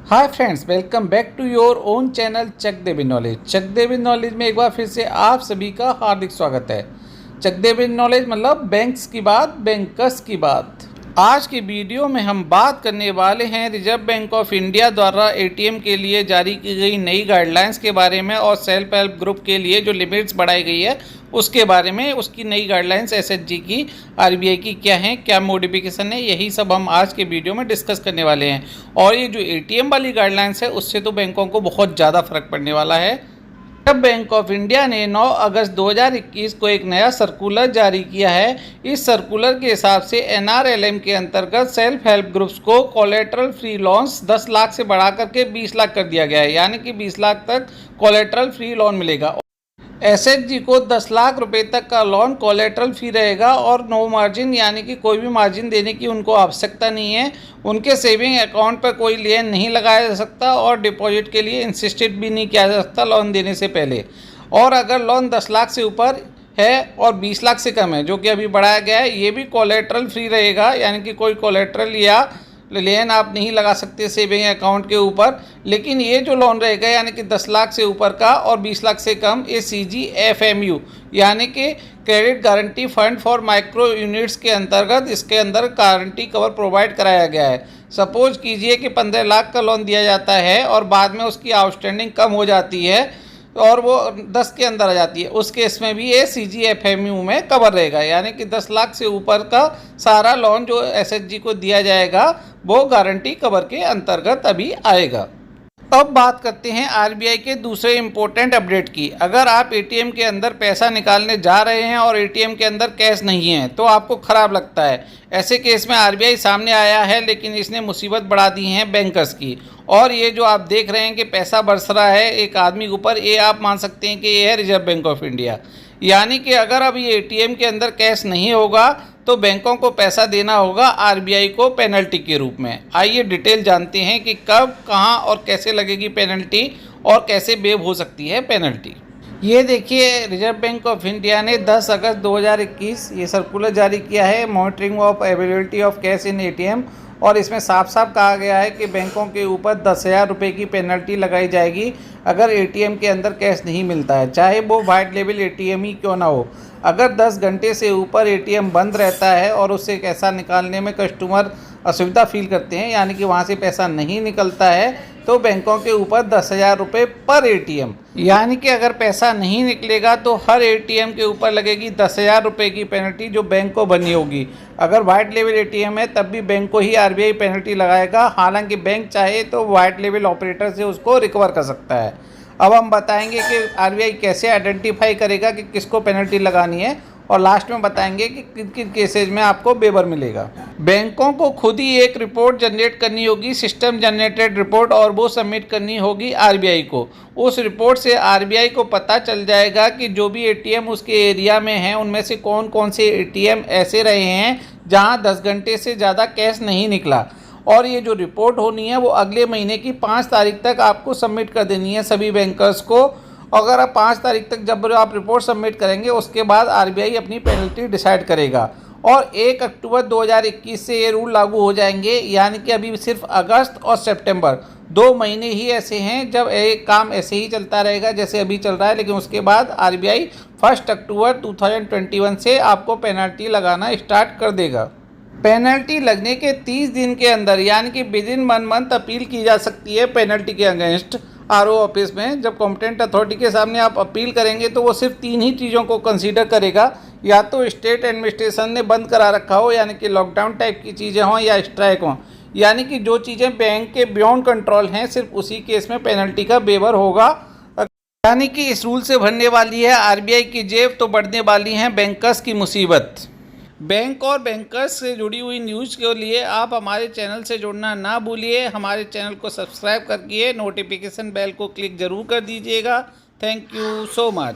Hi friends, welcome back to your own channel Chak De with knowledge. Chak De with knowledge में एक बार फिर से आप सभी का हार्दिक स्वागत है। चक दे विद नॉलेज मतलब बैंक्स की बात, बैंकर्स की बात। आज की वीडियो में हम बात करने वाले हैं रिजर्व बैंक ऑफ इंडिया द्वारा एटीएम के लिए जारी की गई नई गाइडलाइंस के बारे में और सेल्फ हेल्प ग्रुप के लिए जो लिमिट्स बढ़ाई गई है उसके बारे में। उसकी नई गाइडलाइंस एसएचजी की, आरबीआई की क्या है, क्या मॉडिफिकेशन है, यही सब हम आज के वीडियो में डिस्कस करने वाले हैं। और ये जो एटीएम वाली गाइडलाइंस है उससे तो बैंकों को बहुत ज़्यादा फर्क पड़ने वाला है। रिजर्व बैंक ऑफ इंडिया ने 9 अगस्त 2021 को एक नया सर्कुलर जारी किया है। इस सर्कुलर के हिसाब से एनआरएलएम के अंतर्गत सेल्फ हेल्प ग्रुप्स को कोलेटरल फ्री लोन्स 10 लाख से बढ़ा करके 20 लाख कर दिया गया है, यानी कि 20 लाख तक कोलेटरल फ्री लोन मिलेगा। एसएचजी को 10 लाख रुपए तक का लोन कोलेटरल फ्री रहेगा और नो मार्जिन, यानी कि कोई भी मार्जिन देने की उनको आवश्यकता नहीं है। उनके सेविंग अकाउंट पर कोई लेन नहीं लगाया जा सकता और डिपॉजिट के लिए इंसिस्टेड भी नहीं किया जा सकता लोन देने से पहले। और अगर लोन 10 लाख से ऊपर है और 20 लाख से कम है, जो कि अभी बढ़ाया गया है, ये भी कोलेटरल फ्री रहेगा, यानी कि कोई कोलेटरल या लेन आप नहीं लगा सकते सेविंग अकाउंट के ऊपर। लेकिन ये जो लोन रहेगा यानी कि 10 लाख से ऊपर का और 20 लाख से कम, ये CGFMU यानी कि credit guarantee fund for micro units के अंतर्गत इसके अंदर गारंटी कवर प्रोवाइड कराया गया है। सपोज कीजिए कि 15 लाख का लोन दिया जाता है और बाद में उसकी आउटस्टैंडिंग कम हो जाती है और वो 10 के अंदर आ जाती है, उस केस में भी ये CGFMU में कवर रहेगा, यानी कि 10 लाख से ऊपर का सारा लोन जो एसएचजी को दिया जाएगा वो गारंटी कवर के अंतर्गत अभी आएगा। अब बात करते हैं आरबीआई के दूसरे इम्पोर्टेंट अपडेट की। अगर आप एटीएम के अंदर पैसा निकालने जा रहे हैं और एटीएम के अंदर कैश नहीं है तो आपको ख़राब लगता है, ऐसे केस में आरबीआई सामने आया है, लेकिन इसने मुसीबत बढ़ा दी है बैंकर्स की। और ये जो आप देख रहे हैं कि पैसा बरस रहा है एक आदमी के ऊपर, ये आप मान सकते हैं कि ये है रिजर्व बैंक ऑफ इंडिया। यानी कि अगर अब ये एटीएम के अंदर कैश नहीं होगा तो बैंकों को पैसा देना होगा आरबीआई को पेनल्टी के रूप में। आइए डिटेल जानते हैं कि कब, कहां और कैसे लगेगी पेनल्टी और कैसे वेव हो सकती है पेनल्टी। ये देखिए, रिजर्व बैंक ऑफ इंडिया ने 10 अगस्त 2021 ये सर्कुलर जारी किया है, monitoring of availability of cash in ATM. और इसमें साफ साफ कहा गया है कि बैंकों के ऊपर 10,000 रुपये की पेनल्टी लगाई जाएगी अगर एटीएम के अंदर कैश नहीं मिलता है, चाहे वो वाइट लेवल एटीएम ही क्यों ना हो। अगर 10 घंटे से ऊपर एटीएम बंद रहता है और उससे पैसा निकालने में कस्टमर असुविधा फील करते हैं, यानी कि वहाँ से पैसा नहीं निकलता है, तो बैंकों के ऊपर 10,000 रुपये पर एटीएम, यानी कि अगर पैसा नहीं निकलेगा तो हर एटीएम के ऊपर लगेगी 10,000 रुपये की पेनल्टी जो बैंक को भरनी होगी। अगर वाइट लेवल एटीएम है तब भी बैंक को ही आरबीआई पेनल्टी लगाएगा, हालांकि बैंक चाहे तो वाइट लेवल ऑपरेटर से उसको रिकवर कर सकता है। अब हम बताएंगे कि आरबीआई कैसे आइडेंटिफाई करेगा कि किसको पेनल्टी लगानी है, और लास्ट में बताएंगे कि किन किन केसेज में आपको वेवर मिलेगा। बैंकों को खुद ही एक रिपोर्ट जनरेट करनी होगी, सिस्टम जनरेटेड रिपोर्ट, और वो सबमिट करनी होगी आरबीआई को। उस रिपोर्ट से आरबीआई को पता चल जाएगा कि जो भी एटीएम उसके एरिया में हैं उनमें से कौन कौन से एटीएम ऐसे रहे हैं जहां 10 घंटे से ज़्यादा कैश नहीं निकला। और ये जो रिपोर्ट होनी है वो अगले महीने की 5 तारीख तक आपको सबमिट कर देनी है सभी बैंकर्स को। अगर आप 5 तारीख तक जब आप रिपोर्ट सबमिट करेंगे उसके बाद आरबीआई अपनी पेनल्टी डिसाइड करेगा। और 1 अक्टूबर 2021 से ये रूल लागू हो जाएंगे, यानी कि अभी सिर्फ अगस्त और सितंबर 2 महीने ही ऐसे हैं जब एक काम ऐसे ही चलता रहेगा जैसे अभी चल रहा है। लेकिन उसके बाद आरबीआई 1 अक्टूबर 2021 से आपको पेनल्टी लगाना स्टार्ट कर देगा। पेनल्टी लगने के 30 दिन के अंदर, यानी कि विद इन 1 मंथ अपील की जा सकती है पेनल्टी के अगेंस्ट आरओ ऑफिस में। जब कॉम्पिटेंट अथॉरिटी के सामने आप अपील करेंगे तो वो सिर्फ 3 ही चीज़ों को कंसीडर करेगा, या तो स्टेट एडमिनिस्ट्रेशन ने बंद करा रखा हो, यानी कि लॉकडाउन टाइप की चीज़ें हों, या स्ट्राइक हों, यानी कि जो चीज़ें बैंक के बियॉन्ड कंट्रोल हैं सिर्फ उसी केस में पेनल्टी का वेवर होगा। यानी कि इस रूल से भरने वाली है आरबीआई की जेब, तो बढ़ने वाली हैं बैंकर्स की मुसीबत। बैंक और बैंकर्स से जुड़ी हुई न्यूज़ के लिए आप हमारे चैनल से जुड़ना ना भूलिए। हमारे चैनल को सब्सक्राइब करके नोटिफिकेशन बेल को क्लिक ज़रूर कर दीजिएगा। Thank you so much.